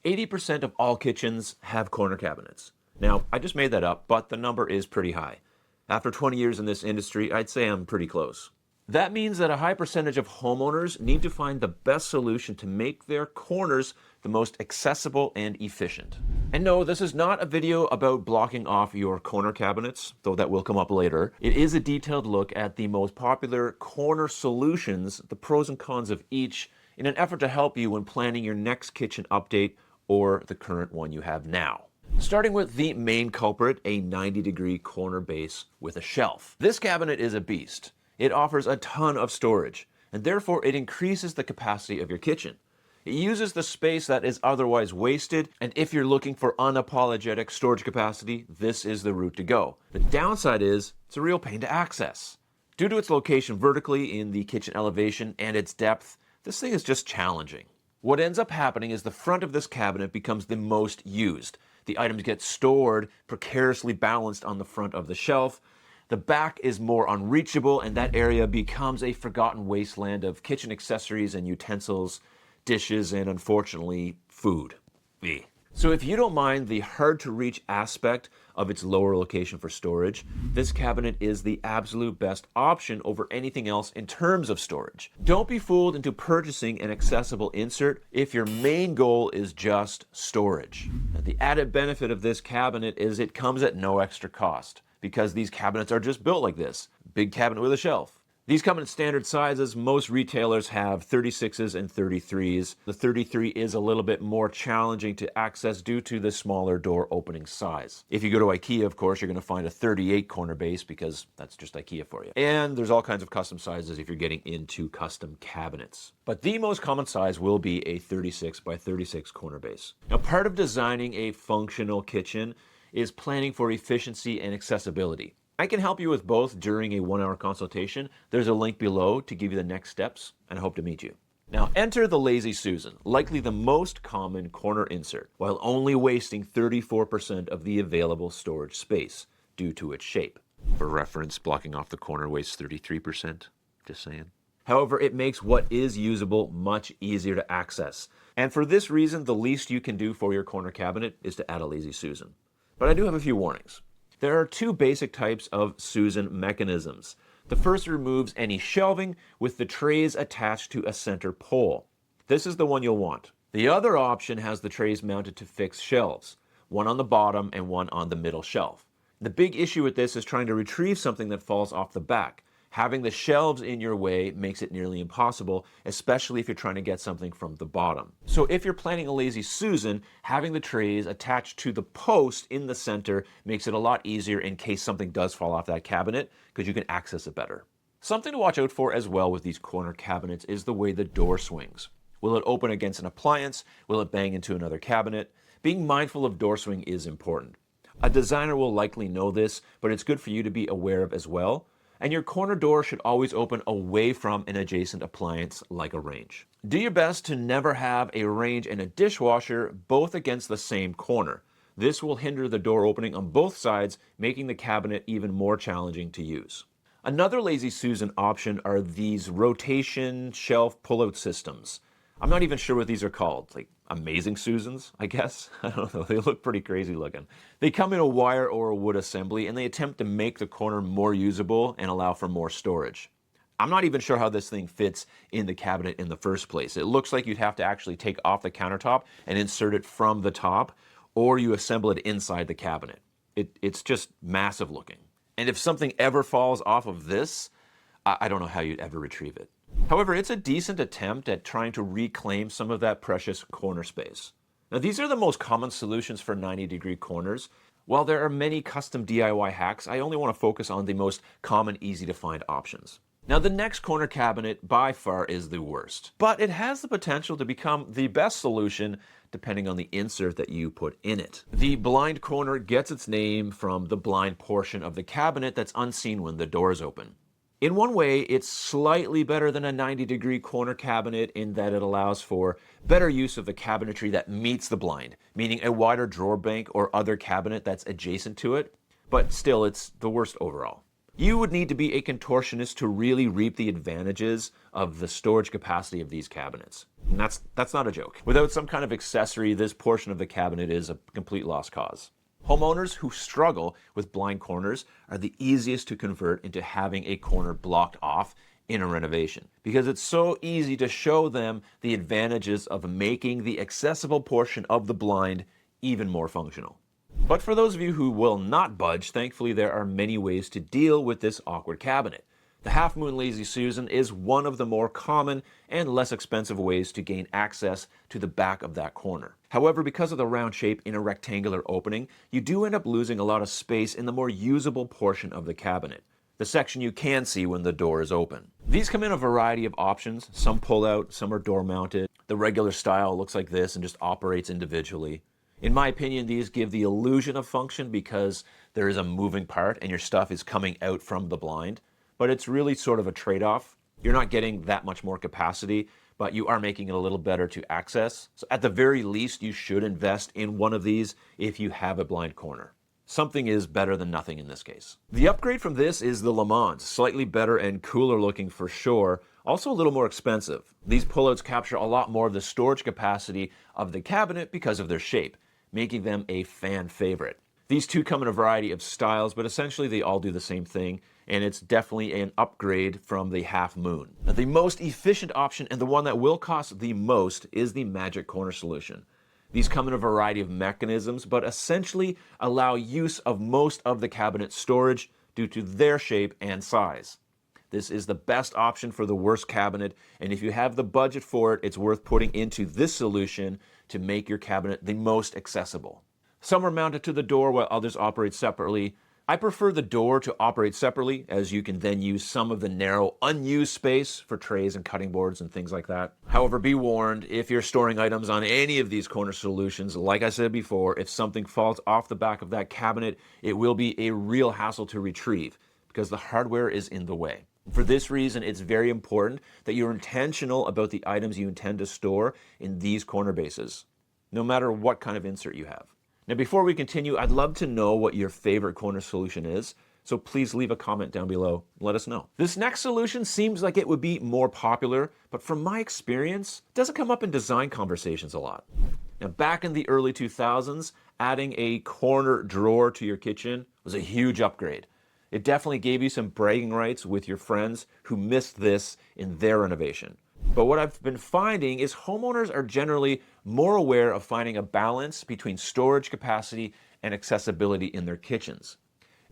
80% of all kitchens have corner cabinets. Now, I just made that up, but the number is pretty high. After 20 years in this industry, I'd say I'm pretty close. That means that a high percentage of homeowners need to find the best solution to make their corners the most accessible and efficient. And no, this is not a video about blocking off your corner cabinets, though that will come up later. It is a detailed look at the most popular corner solutions, the pros and cons of each, in an effort to help you when planning your next kitchen update or the current one you have now. Starting with the main culprit, a 90-degree corner base with a shelf. This cabinet is a beast. It offers a ton of storage, and therefore it increases the capacity of your kitchen. It uses the space that is otherwise wasted, and if you're looking for unapologetic storage capacity, this is the route to go. The downside is, it's a real pain to access. Due to its location vertically in the kitchen elevation and its depth, this thing is just challenging. What ends up happening is the front of this cabinet becomes the most used. The items get stored precariously balanced on the front of the shelf. The back is more unreachable, and that area becomes a forgotten wasteland of kitchen accessories and utensils, dishes, and unfortunately, food. So if you don't mind the hard-to-reach aspect of its lower location for storage, this cabinet is the absolute best option over anything else in terms of storage. Don't be fooled into purchasing an accessible insert if your main goal is just storage. Now, the added benefit of this cabinet is it comes at no extra cost, because these cabinets are just built like this. Big cabinet with a shelf. These come in standard sizes. Most retailers have 36s and 33s. The 33 is a little bit more challenging to access due to the smaller door opening size. If you go to IKEA, of course, you're going to find a 38 corner base because that's just IKEA for you. And there's all kinds of custom sizes if you're getting into custom cabinets. But the most common size will be a 36 by 36 corner base. Now, part of designing a functional kitchen is planning for efficiency and accessibility. I can help you with both during a 1-hour consultation. There's a link below to give you the next steps, and I hope to meet you. Now enter the Lazy Susan, likely the most common corner insert, while only wasting 34% of the available storage space due to its shape. For reference, blocking off the corner wastes 33%, just saying. However, it makes what is usable much easier to access. And for this reason, the least you can do for your corner cabinet is to add a Lazy Susan. But I do have a few warnings. There are two basic types of Susan mechanisms. The first removes any shelving with the trays attached to a center pole. This is the one you'll want. The other option has the trays mounted to fixed shelves, one on the bottom and one on the middle shelf. The big issue with this is trying to retrieve something that falls off the back. Having the shelves in your way makes it nearly impossible, especially if you're trying to get something from the bottom. So if you're planning a Lazy Susan, having the trays attached to the post in the center makes it a lot easier in case something does fall off that cabinet, because you can access it better. Something to watch out for as well with these corner cabinets is the way the door swings. Will it open against an appliance? Will it bang into another cabinet? Being mindful of door swing is important. A designer will likely know this, but it's good for you to be aware of as well. And your corner door should always open away from an adjacent appliance like a range. Do your best to never have a range and a dishwasher both against the same corner. This will hinder the door opening on both sides, making the cabinet even more challenging to use. Another Lazy Susan option are these rotation shelf pullout systems. I'm not even sure what these are called, like Amazing Susans, I guess. I don't know, they look pretty crazy looking. They come in a wire or a wood assembly, and they attempt to make the corner more usable and allow for more storage. I'm not even sure how this thing fits in the cabinet in the first place. It looks like you'd have to actually take off the countertop and insert it from the top, or you assemble it inside the cabinet. It's just massive looking. And if something ever falls off of this, I don't know how you'd ever retrieve it. However, it's a decent attempt at trying to reclaim some of that precious corner space. Now, these are the most common solutions for 90-degree corners. While there are many custom DIY hacks, I only want to focus on the most common, easy-to-find options. Now, the next corner cabinet by far is the worst, but it has the potential to become the best solution depending on the insert that you put in it. The blind corner gets its name from the blind portion of the cabinet that's unseen when the door is open. In one way, it's slightly better than a 90-degree corner cabinet in that it allows for better use of the cabinetry that meets the blind, meaning a wider drawer bank or other cabinet that's adjacent to it, but still it's the worst overall. You would need to be a contortionist to really reap the advantages of the storage capacity of these cabinets. And that's not a joke. Without some kind of accessory, this portion of the cabinet is a complete lost cause. Homeowners who struggle with blind corners are the easiest to convert into having a corner blocked off in a renovation, because it's so easy to show them the advantages of making the accessible portion of the blind even more functional. But for those of you who will not budge, thankfully there are many ways to deal with this awkward cabinet. The Half Moon Lazy Susan is one of the more common and less expensive ways to gain access to the back of that corner. However, because of the round shape in a rectangular opening, you do end up losing a lot of space in the more usable portion of the cabinet, the section you can see when the door is open. These come in a variety of options. Some pull out, some are door mounted. The regular style looks like this and just operates individually. In my opinion, these give the illusion of function because there is a moving part and your stuff is coming out from the blind, but it's really sort of a trade-off. You're not getting that much more capacity, but you are making it a little better to access. So at the very least, you should invest in one of these if you have a blind corner. Something is better than nothing in this case. The upgrade from this is the Le Mans, slightly better and cooler looking for sure, also a little more expensive. These pullouts capture a lot more of the storage capacity of the cabinet because of their shape, making them a fan favorite. These two come in a variety of styles, but essentially they all do the same thing, and it's definitely an upgrade from the Half Moon. Now, the most efficient option and the one that will cost the most is the Magic Corner solution. These come in a variety of mechanisms, but essentially allow use of most of the cabinet storage due to their shape and size. This is the best option for the worst cabinet, and if you have the budget for it, it's worth putting into this solution to make your cabinet the most accessible. Some are mounted to the door while others operate separately. I prefer the door to operate separately, as you can then use some of the narrow, unused space for trays and cutting boards and things like that. However, be warned, if you're storing items on any of these corner solutions, like I said before, if something falls off the back of that cabinet, it will be a real hassle to retrieve because the hardware is in the way. For this reason, it's very important that you're intentional about the items you intend to store in these corner bases, no matter what kind of insert you have. Now, before we continue, I'd love to know what your favorite corner solution is, so please leave a comment down below and let us know. This next solution seems like it would be more popular, but from my experience, it doesn't come up in design conversations a lot. Now, back in the early 2000s, adding a corner drawer to your kitchen was a huge upgrade. It definitely gave you some bragging rights with your friends who missed this in their renovation. But what I've been finding is homeowners are generally more aware of finding a balance between storage capacity and accessibility in their kitchens,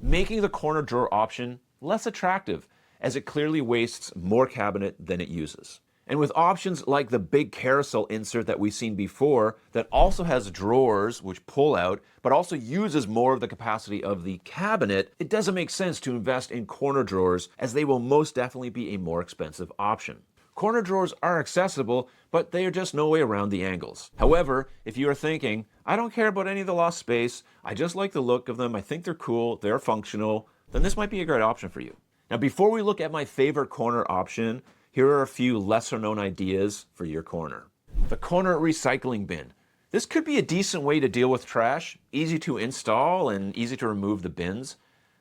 making the corner drawer option less attractive as it clearly wastes more cabinet than it uses. And with options like the big carousel insert that we've seen before that also has drawers which pull out but also uses more of the capacity of the cabinet, it doesn't make sense to invest in corner drawers as they will most definitely be a more expensive option. Corner drawers are accessible, but they are just no way around the angles. However, if you are thinking, I don't care about any of the lost space, I just like the look of them, I think they're cool, they're functional, then this might be a great option for you. Now, before we look at my favorite corner option, here are a few lesser known ideas for your corner. The corner recycling bin. This could be a decent way to deal with trash, easy to install and easy to remove the bins,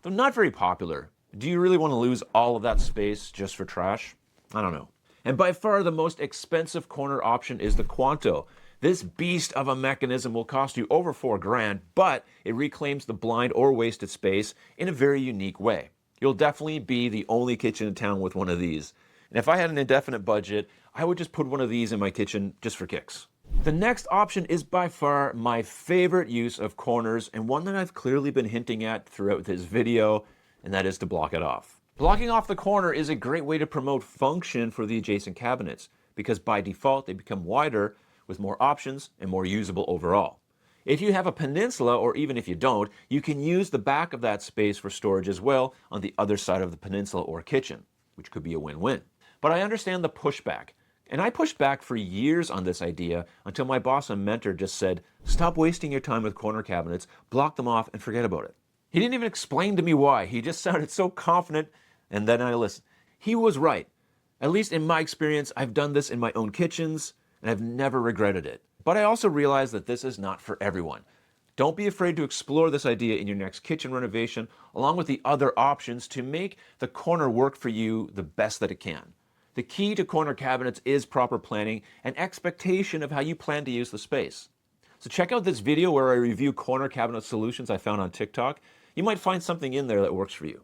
though not very popular. Do you really want to lose all of that space just for trash? I don't know. And by far the most expensive corner option is the Quanto. This beast of a mechanism will cost you over $4,000, but it reclaims the blind or wasted space in a very unique way. You'll definitely be the only kitchen in town with one of these. And if I had an indefinite budget, I would just put one of these in my kitchen just for kicks. The next option is by far my favorite use of corners and one that I've clearly been hinting at throughout this video, and that is to block it off. Blocking off the corner is a great way to promote function for the adjacent cabinets because by default they become wider with more options and more usable overall. If you have a peninsula, or even if you don't, you can use the back of that space for storage as well on the other side of the peninsula or kitchen, which could be a win-win. But I understand the pushback, and I pushed back for years on this idea until my boss and mentor just said, stop wasting your time with corner cabinets, block them off and forget about it. He didn't even explain to me why, he just sounded so confident. And then I listened. He was right. At least in my experience, I've done this in my own kitchens, and I've never regretted it. But I also realized that this is not for everyone. Don't be afraid to explore this idea in your next kitchen renovation, along with the other options to make the corner work for you the best that it can. The key to corner cabinets is proper planning and expectation of how you plan to use the space. So check out this video where I review corner cabinet solutions I found on TikTok. You might find something in there that works for you.